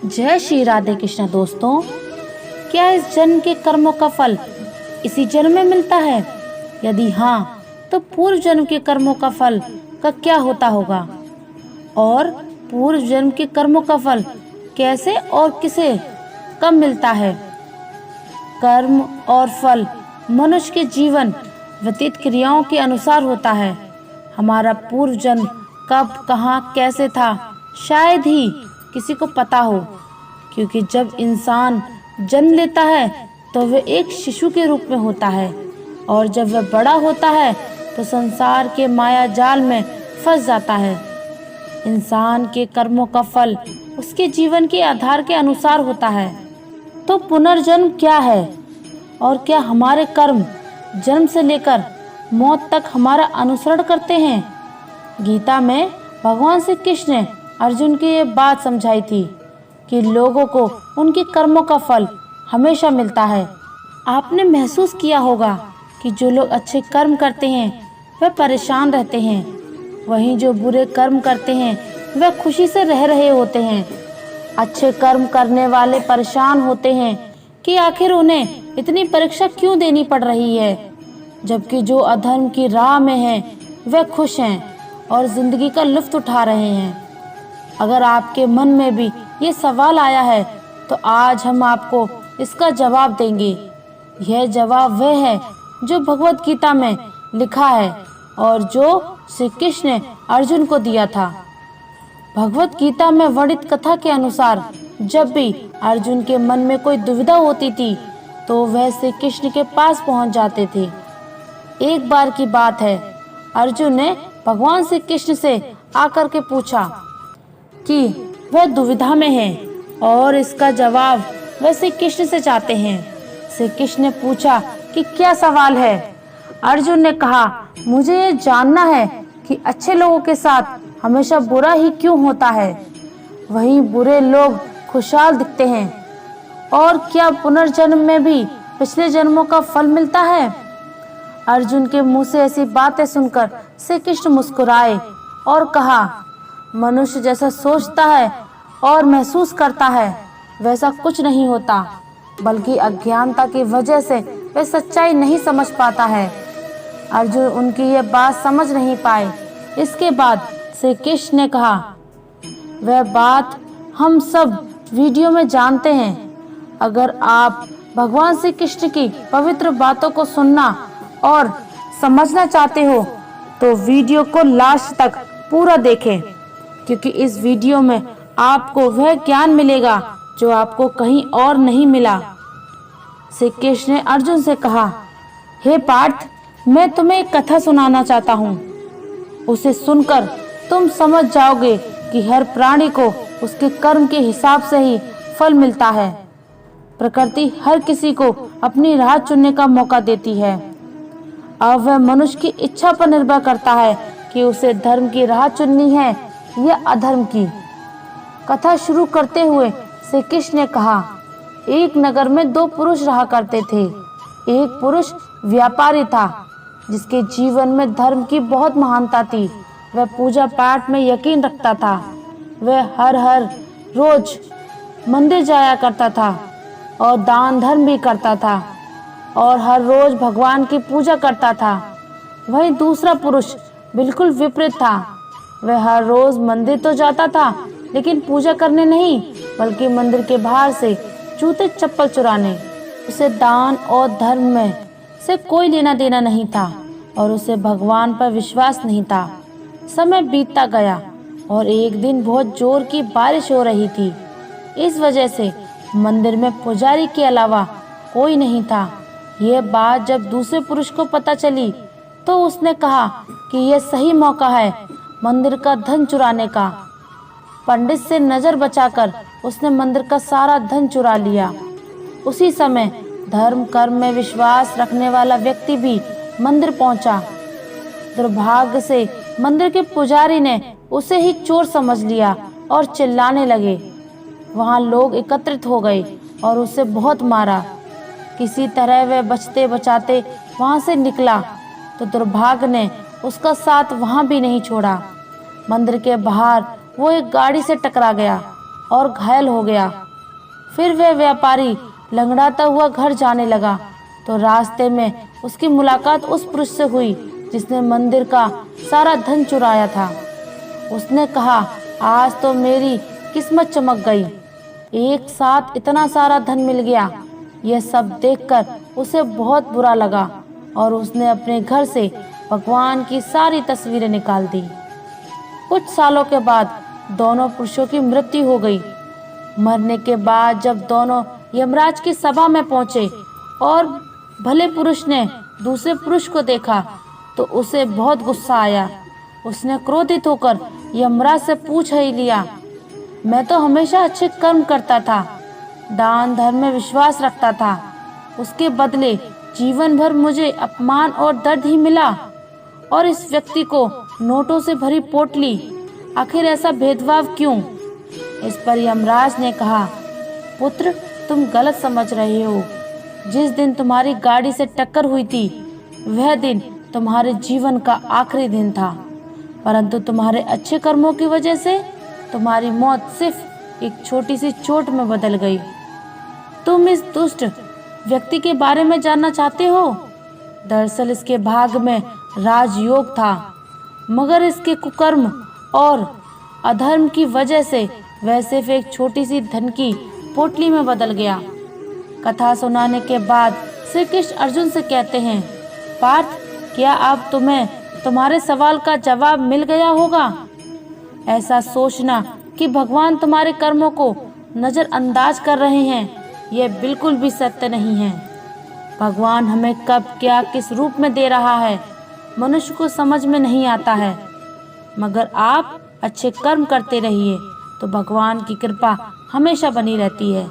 जय श्री राधे कृष्ण दोस्तों। क्या इस जन्म के कर्मों का फल इसी जन्म में मिलता है? यदि हाँ, तो पूर्व जन्म के कर्मों का फल का क्या होता होगा? और पूर्व जन्म के कर्मों का फल कैसे और किसे कब मिलता है? कर्म और फल मनुष्य के जीवन व्यतीत क्रियाओं के अनुसार होता है। हमारा पूर्व जन्म कब, कहाँ, कैसे था, शायद ही किसी को पता हो, क्योंकि जब इंसान जन्म लेता है तो वह एक शिशु के रूप में होता है, और जब वह बड़ा होता है तो संसार के माया जाल में फंस जाता है। इंसान के कर्मों का फल उसके जीवन के आधार के अनुसार होता है। तो पुनर्जन्म क्या है, और क्या हमारे कर्म जन्म से लेकर मौत तक हमारा अनुसरण करते हैं? गीता में भगवान श्री कृष्ण ने अर्जुन की ये बात समझाई थी कि लोगों को उनके कर्मों का फल हमेशा मिलता है। आपने महसूस किया होगा कि जो लोग अच्छे कर्म करते हैं वह परेशान रहते हैं, वहीं जो बुरे कर्म करते हैं वह खुशी से रह रहे होते हैं। अच्छे कर्म करने वाले परेशान होते हैं कि आखिर उन्हें इतनी परीक्षा क्यों देनी पड़ रही है, जबकि जो अधर्म की राह में हैं वह खुश हैं और जिंदगी का लुत्फ उठा रहे हैं। अगर आपके मन में भी ये सवाल आया है तो आज हम आपको इसका जवाब देंगे। यह जवाब वह है जो भगवत गीता में लिखा है और जो श्री कृष्ण ने अर्जुन को दिया था। भगवत गीता में वर्णित कथा के अनुसार जब भी अर्जुन के मन में कोई दुविधा होती थी तो वह श्री कृष्ण के पास पहुंच जाते थे। एक बार की बात है, अर्जुन ने भगवान श्री कृष्ण से आकर के पूछा कि वह दुविधा में है और इसका जवाब वह श्री कृष्ण से चाहते हैं। श्री कृष्ण ने पूछा कि क्या सवाल है? अर्जुन ने कहा, मुझे ये जानना है कि अच्छे लोगों के साथ हमेशा बुरा ही क्यों होता है, वहीं बुरे लोग खुशहाल दिखते हैं, और क्या पुनर्जन्म में भी पिछले जन्मों का फल मिलता है? अर्जुन के मुंह से ऐसी बातें सुनकर श्री कृष्ण मुस्कुराए और कहा, मनुष्य जैसा सोचता है और महसूस करता है वैसा कुछ नहीं होता, बल्कि अज्ञानता की वजह से वह सच्चाई नहीं समझ पाता है। अर्जुन उनकी यह बात समझ नहीं पाए। इसके बाद श्री कृष्ण ने कहा, वह बात हम सब वीडियो में जानते हैं। अगर आप भगवान श्री कृष्ण की पवित्र बातों को सुनना और समझना चाहते हो तो वीडियो को लास्ट तक पूरा देखें, क्योंकि इस वीडियो में आपको वह ज्ञान मिलेगा जो आपको कहीं और नहीं मिला। श्री कृष्ण ने अर्जुन से कहा, हे पार्थ, मैं तुम्हें एक कथा सुनाना चाहता हूँ। उसे सुनकर तुम समझ जाओगे कि हर प्राणी को उसके कर्म के हिसाब से ही फल मिलता है। प्रकृति हर किसी को अपनी राह चुनने का मौका देती है। अब वह मनुष्य की इच्छा पर निर्भर करता है कि उसे धर्म की राह चुननी है या अधर्म की। कथा शुरू करते हुए श्री कृष्ण ने कहा, एक नगर में दो पुरुष रहा करते थे। एक पुरुष व्यापारी था जिसके जीवन में धर्म की बहुत महानता थी। वह पूजा पाठ में यकीन रखता था। वह हर रोज मंदिर जाया करता था और दान धर्म भी करता था और हर रोज भगवान की पूजा करता था। वहीं दूसरा पुरुष बिल्कुल विपरीत था। वह हर रोज मंदिर तो जाता था लेकिन पूजा करने नहीं, बल्कि मंदिर के बाहर से जूते चप्पल चुराने। उसे दान और धर्म में से कोई लेना देना नहीं था और उसे भगवान पर विश्वास नहीं था। समय बीतता गया और एक दिन बहुत जोर की बारिश हो रही थी। इस वजह से मंदिर में पुजारी के अलावा कोई नहीं था। यह बात जब दूसरे पुरुष को पता चली तो उसने कहा कि यह सही मौका है मंदिर का धन चुराने का। पंडित से नजर बचाकर उसने मंदिर का सारा धन चुरा लिया। उसी समय धर्म कर्म में विश्वास रखने वाला व्यक्ति भी मंदिर पहुंचा। दुर्भाग्य से मंदिर के पुजारी ने उसे ही चोर समझ लिया और चिल्लाने लगे। वहां लोग एकत्रित हो गए और उसे बहुत मारा। किसी तरह वह बचते बचाते वहां से निकला तो दुर्भाग्य ने उसका साथ वहां भी नहीं छोड़ा। मंदिर के बाहर वो एक गाड़ी से टकरा गया और घायल हो गया। फिर वह व्यापारी लंगड़ाता हुआ घर जाने लगा तो रास्ते में उसकी मुलाकात उस पुरुष से हुई जिसने मंदिर का सारा धन चुराया था। उसने कहा, आज तो मेरी किस्मत चमक गई, एक साथ इतना सारा धन मिल गया। यह सब देखकर उसे बहुत बुरा लगा और उसने अपने घर से भगवान की सारी तस्वीरें निकाल दी। कुछ सालों के बाद दोनों पुरुषों की मृत्यु हो गई। मरने के बाद जब दोनों यमराज की सभा में पहुंचे और भले पुरुष ने दूसरे पुरुष को देखा तो उसे बहुत गुस्सा आया। उसने क्रोधित होकर यमराज से पूछ ही लिया, मैं तो हमेशा अच्छे कर्म करता था, दान धर्म में विश्वास रखता था, उसके बदले जीवन भर मुझे अपमान और दर्द ही मिला, और इस व्यक्ति को नोटों से भरी पोटली, आखिर ऐसा भेदभाव क्यों? इस पर यमराज ने कहा, पुत्र, तुम गलत समझ रहे हो। जिस दिन तुम्हारी गाड़ी से टक्कर हुई थी वह दिन तुम्हारे जीवन का आखिरी दिन था, परंतु तुम्हारे अच्छे कर्मों की वजह से तुम्हारी मौत सिर्फ एक छोटी सी चोट में बदल गई। तुम इस दुष्ट व्यक्ति के बारे में जानना चाहते हो? दरअसल इसके भाग में राजयोग था, मगर इसके कुकर्म और अधर्म की वजह से वह सिर्फ एक छोटी सी धन की पोटली में बदल गया। कथा सुनाने के बाद श्री कृष्ण अर्जुन से कहते हैं, पार्थ, क्या अब तुम्हें तुम्हारे सवाल का जवाब मिल गया होगा? ऐसा सोचना कि भगवान तुम्हारे कर्मों को नजरअंदाज कर रहे हैं, यह बिल्कुल भी सत्य नहीं है। भगवान हमें कब क्या किस रूप में दे रहा है मनुष्य को समझ में नहीं आता है, मगर आप अच्छे कर्म करते रहिए तो भगवान की कृपा हमेशा बनी रहती है।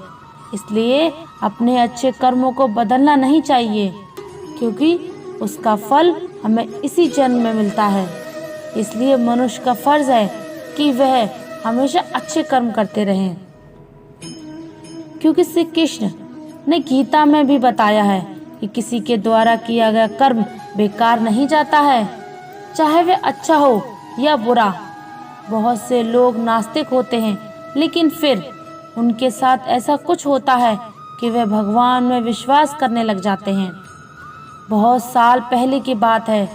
इसलिए अपने अच्छे कर्मों को बदलना नहीं चाहिए, क्योंकि उसका फल हमें इसी जन्म में मिलता है। इसलिए मनुष्य का फर्ज है कि वह हमेशा अच्छे कर्म करते रहें, क्योंकि श्री कृष्ण ने गीता में भी बताया है कि किसी के द्वारा किया गया कर्म बेकार नहीं जाता है, चाहे वह अच्छा हो या बुरा। बहुत से लोग नास्तिक होते हैं, लेकिन फिर उनके साथ ऐसा कुछ होता है कि वे भगवान में विश्वास करने लग जाते हैं। बहुत साल पहले की बात है,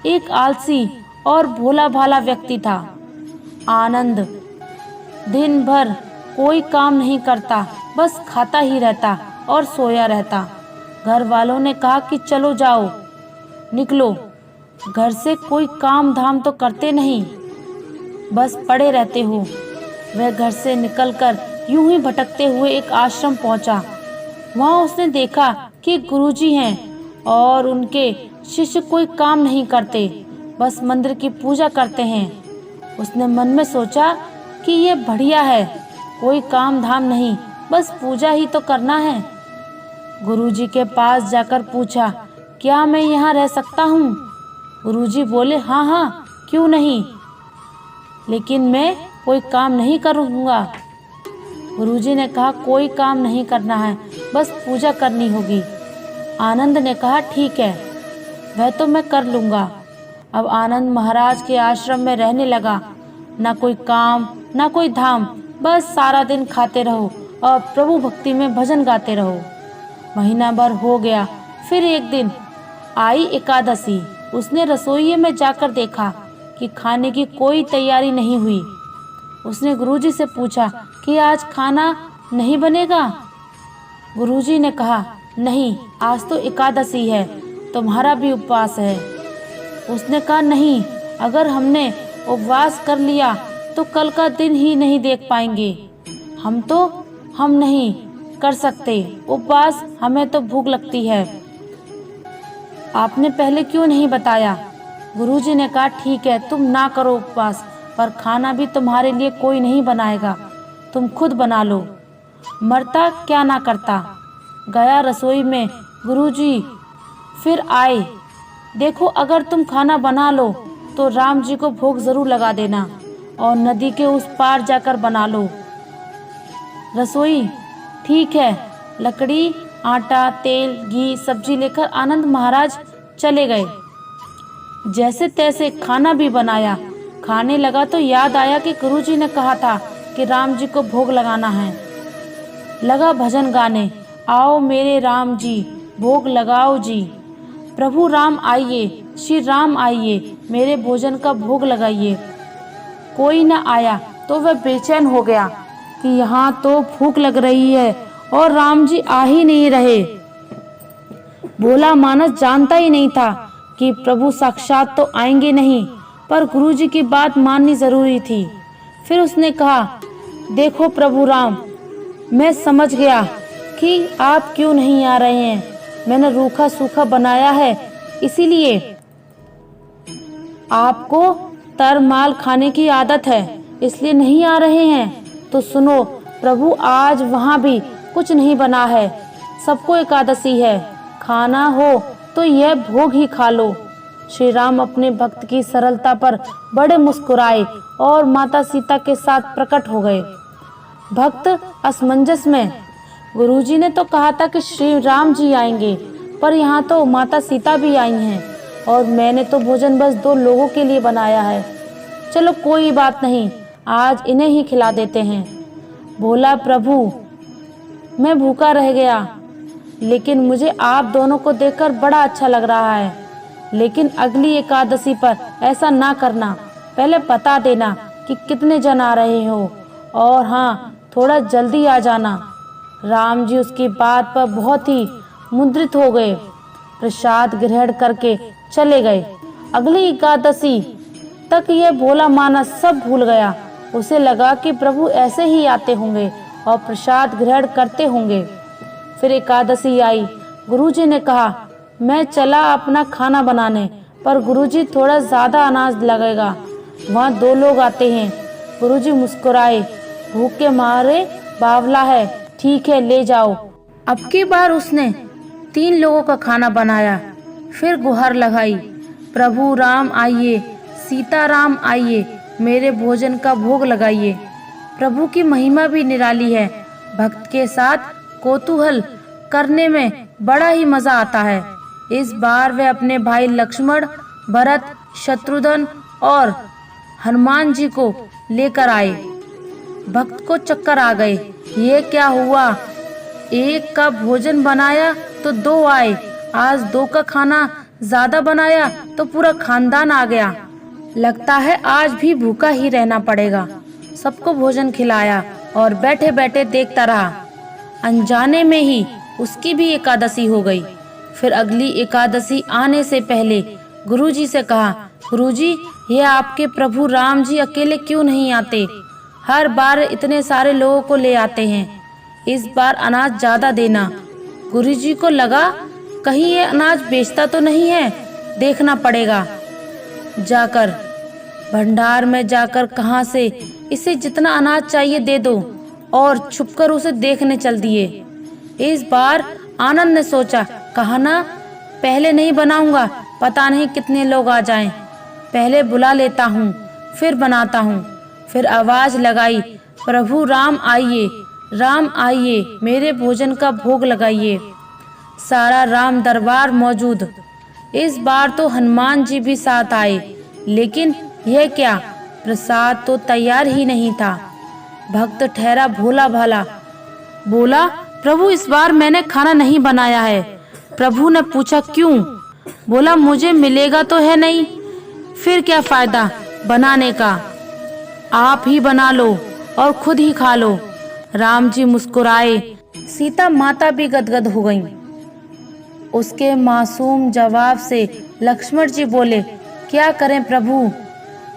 एक आलसी और भोला भाला व्यक्ति था। आनंद दिन भर कोई काम नहीं करता, बस खाता ही रहता और सोया रहता। घर वालों ने कहा कि चलो जाओ, निकलो, घर से कोई काम धाम तो करते नहीं, बस पड़े रहते हो। वह घर से निकलकर यूं ही भटकते हुए एक आश्रम पहुंचा। वहां उसने देखा कि गुरुजी हैं और उनके शिष्य कोई काम नहीं करते, बस मंदिर की पूजा करते हैं। उसने मन में सोचा कि ये बढ़िया है, कोई काम धाम नहीं, बस पूजा ही तो करना है। गुरुजी के पास जाकर पूछा, क्या मैं यहाँ रह सकता हूँ? गुरुजी बोले, हाँ हाँ, क्यों नहीं, लेकिन मैं कोई काम नहीं करूँगा। गुरुजी ने कहा, कोई काम नहीं करना है, बस पूजा करनी होगी। आनंद ने कहा, ठीक है, वह तो मैं कर लूँगा। अब आनंद महाराज के आश्रम में रहने लगा। ना कोई काम, ना कोई धाम, बस सारा दिन खाते रहो और प्रभु भक्ति में भजन गाते रहो। महीना भर हो गया। फिर एक दिन आई एकादशी। उसने रसोई में जाकर देखा कि खाने की कोई तैयारी नहीं हुई। उसने गुरुजी से पूछा कि आज खाना नहीं बनेगा? गुरुजी ने कहा, नहीं, आज तो एकादशी है, तुम्हारा भी उपवास है। उसने कहा, नहीं, अगर हमने उपवास कर लिया तो कल का दिन ही नहीं देख पाएंगे। हम नहीं कर सकते उपवास, हमें तो भूख लगती है। आपने पहले क्यों नहीं बताया? गुरुजी ने कहा, ठीक है, तुम ना करो उपवास, पर खाना भी तुम्हारे लिए कोई नहीं बनाएगा, तुम खुद बना लो। मरता क्या ना करता। गया रसोई में। गुरुजी फिर आए। देखो, अगर तुम खाना बना लो तो राम जी को भोग जरूर लगा देना और नदी के उस पार जाकर बना लो। रसोई, ठीक है। लकड़ी, आटा, तेल, घी, सब्जी लेकर आनंद महाराज चले गए। जैसे तैसे खाना भी बनाया। खाने लगा तो याद आया कि गुरुजी ने कहा था कि राम जी को भोग लगाना है। लगा भजन गाने, आओ मेरे राम जी भोग लगाओ जी। प्रभु राम आइए, श्री राम आइए, मेरे भोजन का भोग लगाइए। कोई न आया तो वह बेचैन हो गया कि यहाँ तो भूख लग रही है और राम जी आ ही नहीं रहे। भोला मानस जानता ही नहीं था कि प्रभु साक्षात तो आएंगे नहीं, पर गुरुजी की बात माननी जरूरी थी। फिर उसने कहा, देखो प्रभु राम, मैं समझ गया कि आप क्यों नहीं आ रहे हैं। मैंने रूखा सूखा बनाया है, इसीलिए आपको तरमाल खाने की आदत है, इसलिए नहीं आ रहे हैं। तो सुनो प्रभु, आज वहाँ भी कुछ नहीं बना है, सबको एकादशी है, खाना हो तो यह भोग ही खा लो। श्री राम अपने भक्त की सरलता पर बड़े मुस्कुराए और माता सीता के साथ प्रकट हो गए। भक्त असमंजस में, गुरुजी ने तो कहा था कि श्री राम जी आएंगे, पर यहाँ तो माता सीता भी आई हैं और मैंने तो भोजन बस 2 लोगों के लिए बनाया है। चलो कोई बात नहीं, आज इन्हें ही खिला देते हैं। बोला, प्रभु मैं भूखा रह गया, लेकिन मुझे आप दोनों को देखकर बड़ा अच्छा लग रहा है। लेकिन अगली एकादशी पर ऐसा ना करना, पहले बता देना कि कितने जन आ रहे हो, और हाँ थोड़ा जल्दी आ जाना। राम जी उसकी बात पर बहुत ही मुद्रित हो गए, प्रसाद ग्रहण करके चले गए। अगली एकादशी तक यह भोला मानस सब भूल गया। उसे लगा कि प्रभु ऐसे ही आते होंगे और प्रसाद ग्रहण करते होंगे। फिर एकादशी आई। गुरुजी ने कहा, मैं चला अपना खाना बनाने, पर गुरुजी थोड़ा ज्यादा अनाज लगेगा, वहाँ 2 लोग आते हैं। गुरुजी मुस्कुराए, भूख के मारे बावला है, ठीक है ले जाओ। अब की बार उसने 3 लोगों का खाना बनाया। फिर गुहार लगाई, प्रभु राम आइए, सीता राम आइए, मेरे भोजन का भोग लगाइए। प्रभु की महिमा भी निराली है। भक्त के साथ कौतूहल करने में बड़ा ही मजा आता है। इस बार वे अपने भाई लक्ष्मण, भरत, शत्रुघ्न और हनुमान जी को लेकर आए। भक्त को चक्कर आ गए, ये क्या हुआ, एक का भोजन बनाया तो 2 आए, आज 2 का खाना ज्यादा बनाया तो पूरा खानदान आ गया। लगता है आज भी भूखा ही रहना पड़ेगा। सबको भोजन खिलाया और बैठे बैठे देखता रहा। अनजाने में ही उसकी भी एकादशी हो गई। फिर अगली एकादशी आने से पहले गुरुजी से कहा, गुरुजी ये आपके प्रभु राम जी अकेले क्यों नहीं आते, हर बार इतने सारे लोगों को ले आते हैं, इस बार अनाज ज्यादा देना। गुरुजी को लगा कहीं ये अनाज बेचता तो नहीं है, देखना पड़ेगा। जाकर भंडार में जाकर कहां से इसे जितना अनाज चाहिए दे दो, और छुपकर उसे देखने चल दिए। इस बार आनंद ने सोचा, कहा ना पहले नहीं बनाऊंगा, पता नहीं कितने लोग आ जाएं, पहले बुला लेता हूँ फिर बनाता हूँ। फिर आवाज लगाई, प्रभु राम आइए, मेरे भोजन का भोग लगाइए। सारा राम दरबार मौजूद। इस बार तो हनुमान जी भी साथ आए, लेकिन यह क्या, प्रसाद तो तैयार ही नहीं था। भक्त ठहरा भोला भाला, बोला, प्रभु इस बार मैंने खाना नहीं बनाया है। प्रभु ने पूछा, क्यों? बोला, मुझे मिलेगा तो है नहीं, फिर क्या फायदा बनाने का, आप ही बना लो और खुद ही खा लो। राम जी मुस्कुराए। सीता माता भी गदगद हो गईं। उसके मासूम जवाब से लक्ष्मण जी बोले, क्या करें प्रभु?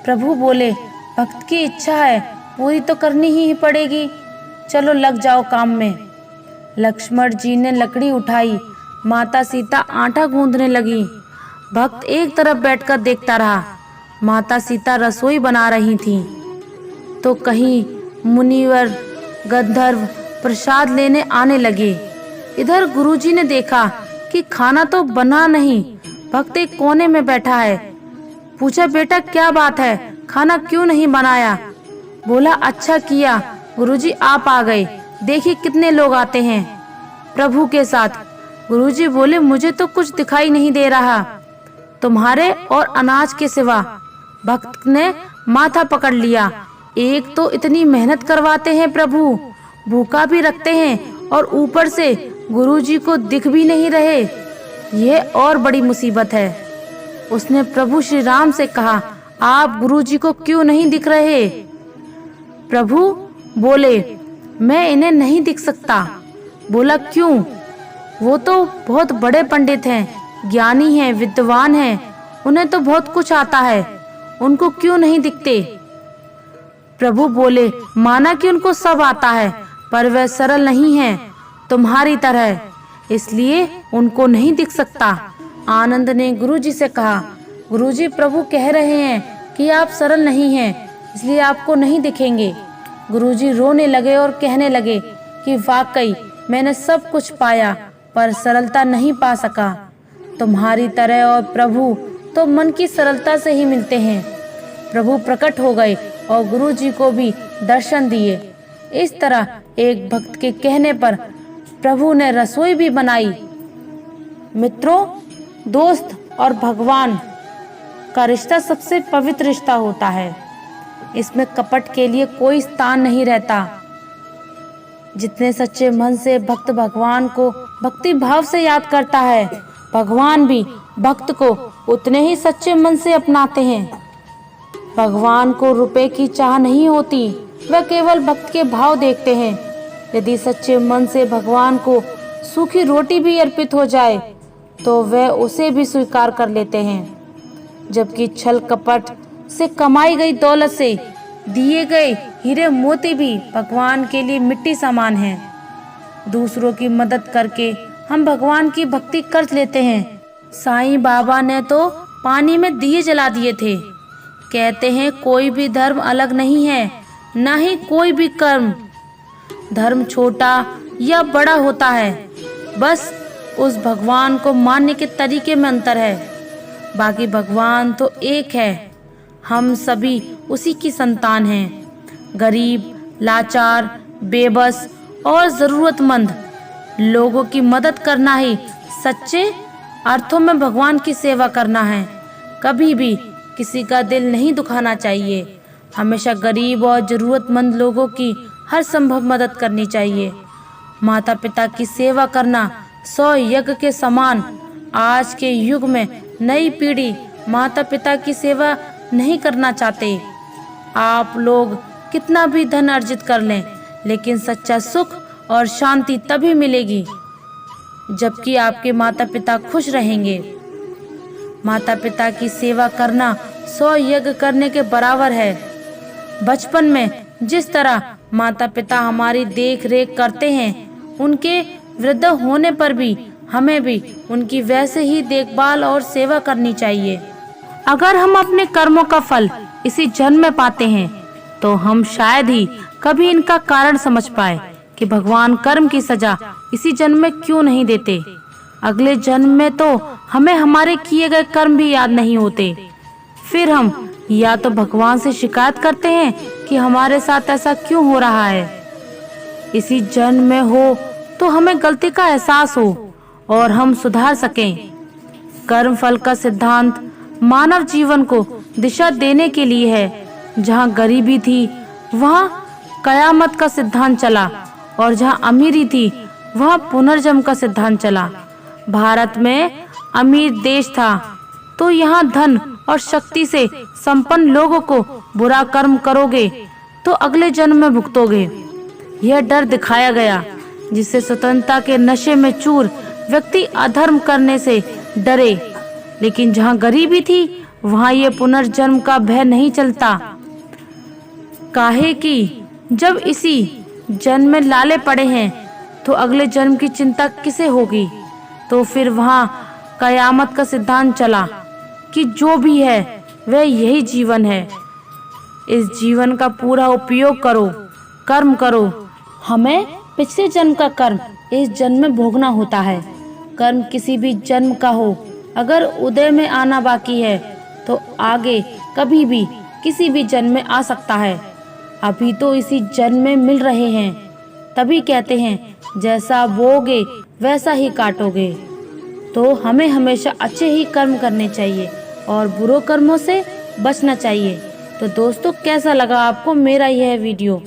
प्रभु बोले, भक्त की इच्छा है, पूरी तो करनी ही पड़ेगी, चलो लग जाओ काम में। लक्ष्मण जी ने लकड़ी उठाई, माता सीता आटा गूंदने लगी। भक्त एक तरफ बैठकर देखता रहा। माता सीता रसोई बना रही थीं, तो कहीं मुनिवर गंधर्व प्रसाद लेने आने लगे। इधर गुरुजी ने देखा कि खाना तो बना नहीं, भक्त एक कोने में बैठा है। पूछा, बेटा क्या बात है, खाना क्यों नहीं बनाया? बोला, अच्छा किया गुरुजी आप आ गए, देखिए कितने लोग आते हैं प्रभु के साथ। गुरुजी बोले, मुझे तो कुछ दिखाई नहीं दे रहा तुम्हारे और अनाज के सिवा। भक्त ने माथा पकड़ लिया, एक तो इतनी मेहनत करवाते हैं प्रभु, भूखा भी रखते हैं और ऊपर से गुरुजी को दिख भी नहीं रहे। यह और बड़ी मुसीबत है। उसने प्रभु श्री राम से कहा, आप गुरुजी को क्यों नहीं दिख रहे? प्रभु बोले, मैं इन्हें नहीं दिख सकता। बोला, क्यों? वो तो बहुत बड़े पंडित हैं, ज्ञानी हैं, विद्वान हैं, उन्हें तो बहुत कुछ आता है, उनको क्यों नहीं दिखते? प्रभु बोले, माना कि उनको सब आता है, पर वह सरल नहीं है तुम्हारी तरह, इसलिए उनको नहीं दिख सकता। आनंद ने गुरुजी से कहा, गुरुजी, प्रभु कह रहे हैं कि आप सरल नहीं हैं, इसलिए आपको नहीं दिखेंगे। गुरुजी रोने लगे और कहने लगे कि वाकई मैंने सब कुछ पाया, पर सरलता नहीं पा सका तुम्हारी तरह, और प्रभु तो मन की सरलता से ही मिलते हैं। प्रभु प्रकट हो गए और गुरुजी को भी दर्शन दिए। इस तरह एक भक्त के कहने पर प्रभु ने रसोई भी बनाई। मित्रों, दोस्त और भगवान का रिश्ता सबसे पवित्र रिश्ता होता है। इसमें कपट के लिए कोई स्थान नहीं रहता। जितने सच्चे मन से भक्त भगवान को भक्ति भाव से याद करता है, भगवान भी भक्त को उतने ही सच्चे मन से अपनाते हैं। भगवान को रुपए की चाह नहीं होती, वह केवल भक्त के भाव देखते हैं। यदि सच्चे मन से भगवान को सूखी रोटी भी अर्पित हो जाए तो वह उसे भी स्वीकार कर लेते हैं। जबकि छल कपट से कमाई गई दौलत से दिए गए हीरे मोती भी भगवान के लिए मिट्टी समान हैं। दूसरों की मदद करके हम भगवान की भक्ति कर लेते हैं। साईं बाबा ने तो पानी में दिए जला दिए थे। कहते हैं कोई भी धर्म अलग नहीं है, ना ही कोई भी कर्म। धर्म छोटा या बड़ा होता है, बस उस भगवान को मानने के तरीके में अंतर है। बाकी भगवान तो एक है। हम सभी उसी की संतान हैं। गरीब, लाचार, बेबस और ज़रूरतमंद लोगों की मदद करना ही सच्चे अर्थों में भगवान की सेवा करना है। कभी भी किसी का दिल नहीं दुखाना चाहिए। हमेशा गरीब और ज़रूरतमंद लोगों की हर संभव मदद करनी चाहिए। माता पिता की सेवा करना 100 यज्ञ के समान। आज के युग में नई पीढ़ी माता पिता की सेवा नहीं करना चाहते। आप लोग कितना भी धन अर्जित कर लें, लेकिन सच्चा सुख और शांति तभी मिलेगी जबकि आपके माता पिता खुश रहेंगे। माता पिता की सेवा करना 100 यज्ञ करने के बराबर है। बचपन में जिस तरह माता पिता हमारी देख रेख करते हैं, उनके वृद्ध होने पर भी हमें भी उनकी वैसे ही देखभाल और सेवा करनी चाहिए। अगर हम अपने कर्मों का फल इसी जन्म में पाते हैं तो हम शायद ही कभी इनका कारण समझ पाए कि भगवान कर्म की सजा इसी जन्म में क्यों नहीं देते। अगले जन्म में तो हमें हमारे किए गए कर्म भी याद नहीं होते। फिर हम या तो भगवान से शिकायत करते हैं कि हमारे साथ ऐसा क्यों हो रहा है। इसी जन्म में हो तो हमें गलती का एहसास हो और हम सुधार सकें। कर्म फल का सिद्धांत मानव जीवन को दिशा देने के लिए है। जहाँ गरीबी थी वहाँ कयामत का सिद्धांत चला, और जहाँ अमीरी थी वहाँ पुनर्जन्म का सिद्धांत चला। भारत में अमीर देश था तो यहाँ धन और शक्ति से संपन्न लोगों को बुरा कर्म करोगे तो अगले जन्म में भुगतोगे। यह डर दिखाया गया, जिससे स्वतंत्रता के नशे में चूर व्यक्ति अधर्म करने से डरे। लेकिन जहाँ गरीबी थी वहाँ ये पुनर्जन्म का भय नहीं चलता। काहे कि जब इसी जन्म में लाले पड़े हैं तो अगले जन्म की चिंता किसे होगी। तो फिर वहाँ कयामत का सिद्धांत चला कि जो भी है वह यही जीवन है। इस जीवन का पूरा उपयोग करो, कर्म करो। हमें पिछले जन्म का कर्म इस जन्म में भोगना होता है। कर्म किसी भी जन्म का हो, अगर उदय में आना बाकी है तो आगे कभी भी किसी भी जन्म में आ सकता है। अभी तो इसी जन्म में मिल रहे हैं, तभी कहते हैं जैसा बोओगे वैसा ही काटोगे। तो हमें हमेशा अच्छे ही कर्म करने चाहिए और बुरे कर्मों से बचना चाहिए। तो दोस्तों कैसा लगा आपको मेरा यह वीडियो,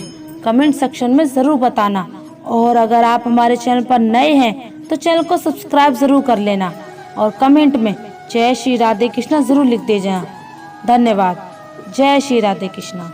कमेंट सेक्शन में ज़रूर बताना। और अगर आप हमारे चैनल पर नए हैं तो चैनल को सब्सक्राइब ज़रूर कर लेना और कमेंट में जय श्री राधे कृष्णा ज़रूर लिख दे जाना। धन्यवाद। जय श्री राधे कृष्णा।